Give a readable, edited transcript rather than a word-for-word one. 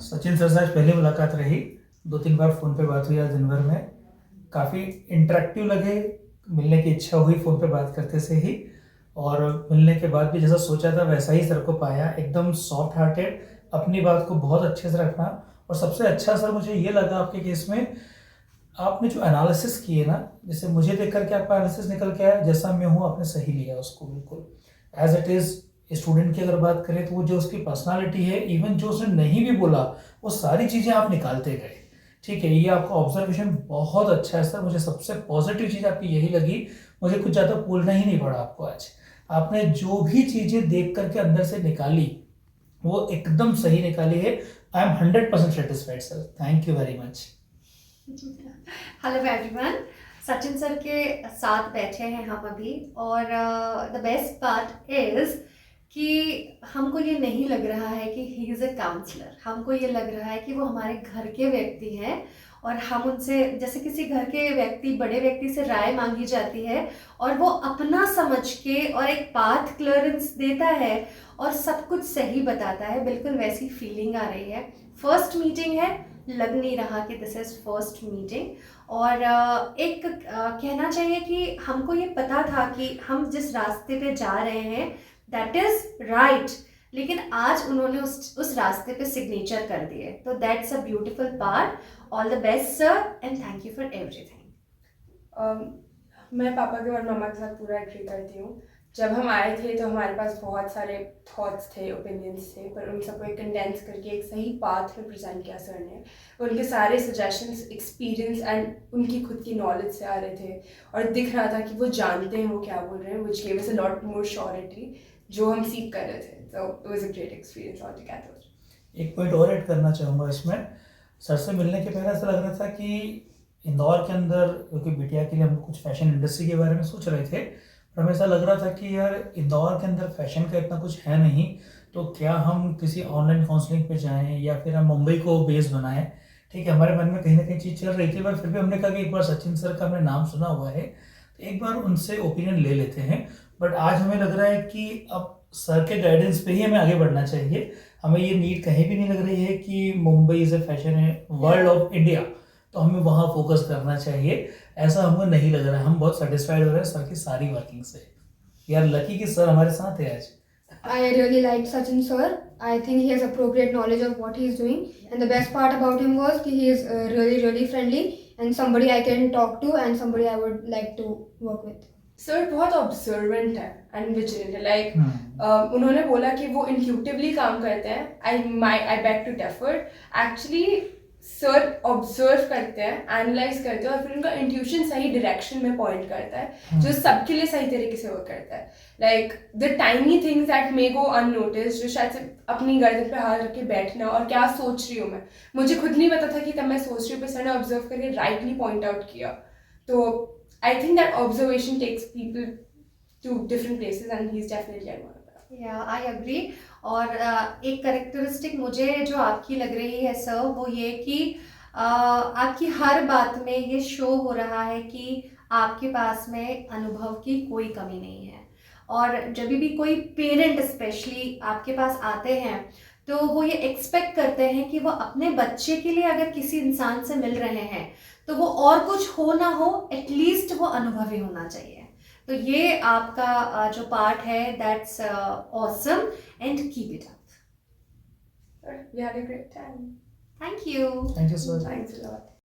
Sachin sir से आज पहली मुलाकात रही, 2-3 बार फ़ोन पे बात हुई आज दिन भर में। काफ़ी इंटरेक्टिव लगे, मिलने की इच्छा हुई फ़ोन पे बात करते से ही, और मिलने के बाद भी जैसा सोचा था वैसा ही सर को पाया। एकदम सॉफ्ट हार्टेड, अपनी बात को बहुत अच्छे से रखना। और सबसे अच्छा सर मुझे ये लगा आपके केस में, आपने जो एनालिसिस किए ना, जैसे मुझे देख कर के आपका एनालिसिस निकल के आया, जैसा मैं हूँ आपने सही लिया उसको बिल्कुल एज इट इज़। स्टूडेंट की अगर बात करें तो वो जो उसकी पर्सनालिटी है, इवन जो उसने नहीं भी बोला, वो सारी चीज़ें आप निकालते गए। ठीक है, ये आपका ऑब्जर्वेशन बहुत अच्छा है सर। मुझे सबसे पॉजिटिव चीज़ आपकी यही लगी। मुझे कुछ ज़्यादा बोलना ही नहीं पड़ा आपको आज। आपने जो भी चीज़ें देख करके अंदर से निकाली वो एकदम सही निकाली है। I am 100% satisfied sir, thank you very much. Hello everyone, Sachin sir के साथ बैठे हैं हम अभी, और द बेस्ट पार्ट इज़ कि हमको ये नहीं लग रहा है कि ही इज़ अ काउंसलर। हमको ये लग रहा है कि वो हमारे घर के व्यक्ति हैं, और हम उनसे, जैसे किसी घर के व्यक्ति, बड़े व्यक्ति से राय मांगी जाती है और वो अपना समझ के और एक पाथ क्लियरेंस देता है और सब कुछ सही बताता है, बिल्कुल वैसी फीलिंग आ रही है। फर्स्ट मीटिंग है, लग नहीं रहा कि दिस इज़ फर्स्ट मीटिंग। और कहना चाहिए कि हमको ये पता था कि हम जिस रास्ते पे जा रहे हैं दैट इज़ राइट, लेकिन आज उन्होंने उस रास्ते पे सिग्नेचर कर दिए, तो that's a beautiful part. All the best sir, and thank you for everything. मैं पापा के और मामा के साथ पूरा एग्री करती हूँ। जब हम आए थे तो हमारे पास बहुत सारे थॉट्स थे, ओपिनियंस थे, पर उन सबको एक कंडेंस करके एक सही पाथ में प्रेजेंट किया सर ने। उनके सारे सजेशंस एक्सपीरियंस एंड उनकी खुद की नॉलेज से आ रहे थे, और दिख रहा था कि वो जानते हैं वो क्या बोल रहे हैं, which gave us a lot more surety जो हम सीख कर रहे थे। तो it was a great experience all together. एक पॉइंट और ऐड करना चाहूँगा इसमें। सर से मिलने के पहले ऐसा लग रहा था कि इंदौर के अंदर, क्योंकि बिटिया के लिए हम कुछ फैशन इंडस्ट्री के बारे में सोच रहे थे, पर हमें ऐसा लग रहा था कि यार इंदौर के अंदर फैशन का इतना कुछ है नहीं, तो क्या हम किसी ऑनलाइन काउंसलिंग पे जाएं या फिर हम मुंबई को बेस बनाएं। ठीक है, हमारे मन में कहीं ना कहीं चीज़ चल रही थी, पर फिर भी हमने कहा कि एक बार सचिन सर का हमने नाम सुना हुआ है तो एक बार उनसे ओपिनियन ले लेते हैं। बट आज हमें लग रहा है कि अब सर के गाइडेंस पे ही हमें आगे बढ़ना चाहिए। हमें ये नीड कहीं भी नहीं लग रही है कि मुंबई इज़ ए फैशन है वर्ल्ड ऑफ इंडिया, तो हमें वहाँ फोकस करना चाहिए, ऐसा हमें नहीं लग रहा है। हम बहुत सेटिस्फाइड हो रहे हैं सर की सारी वर्किंग से। यार लकी कि सर हमारे साथ है आज। I really liked Sachin sir. I think he has appropriate knowledge of what he is doing, and the best part about him was कि he is really friendly and somebody I can talk to and somebody I would like to work with. Sir बहुत observant है and vigilant है। Like उन्होंने बोला कि वो intuitively काम करते हैं। I beg to differ. Actually sir observe करते हैं, एनालाइज करते हैं, और फिर उनका इंट्यूशन सही डायरेक्शन में पॉइंट करता है जो सबके लिए सही तरीके से वर्क करता है। Like the tiny things that may go unnoticed, जो शायद से अपनी गर्दन पे हाथ रख के बैठना और क्या सोच रही हूँ मैं, मुझे खुद नहीं पता था कि तब मैं सोच रही हूँ, पर सर ने ऑब्जर्व करके राइटली पॉइंट आउट किया। तो I think that observation takes people to different places, and he's definitely one of them. या आई एग्री। और एक करेक्टरिस्टिक मुझे जो आपकी लग रही है सर, वो ये कि आपकी हर बात में ये शो हो रहा है कि आपके पास में अनुभव की कोई कमी नहीं है। और जब भी कोई पेरेंट स्पेशली आपके पास आते हैं तो वो ये एक्सपेक्ट करते हैं कि वो अपने बच्चे के लिए अगर किसी इंसान से मिल रहे हैं तो वो और कुछ हो ना हो, एटलीस्ट वो अनुभवी होना चाहिए। तो ये आपका जो पार्ट है, that's awesome, and keep it up. We had a great time. Thank you. Thank you sir. Thanks a lot.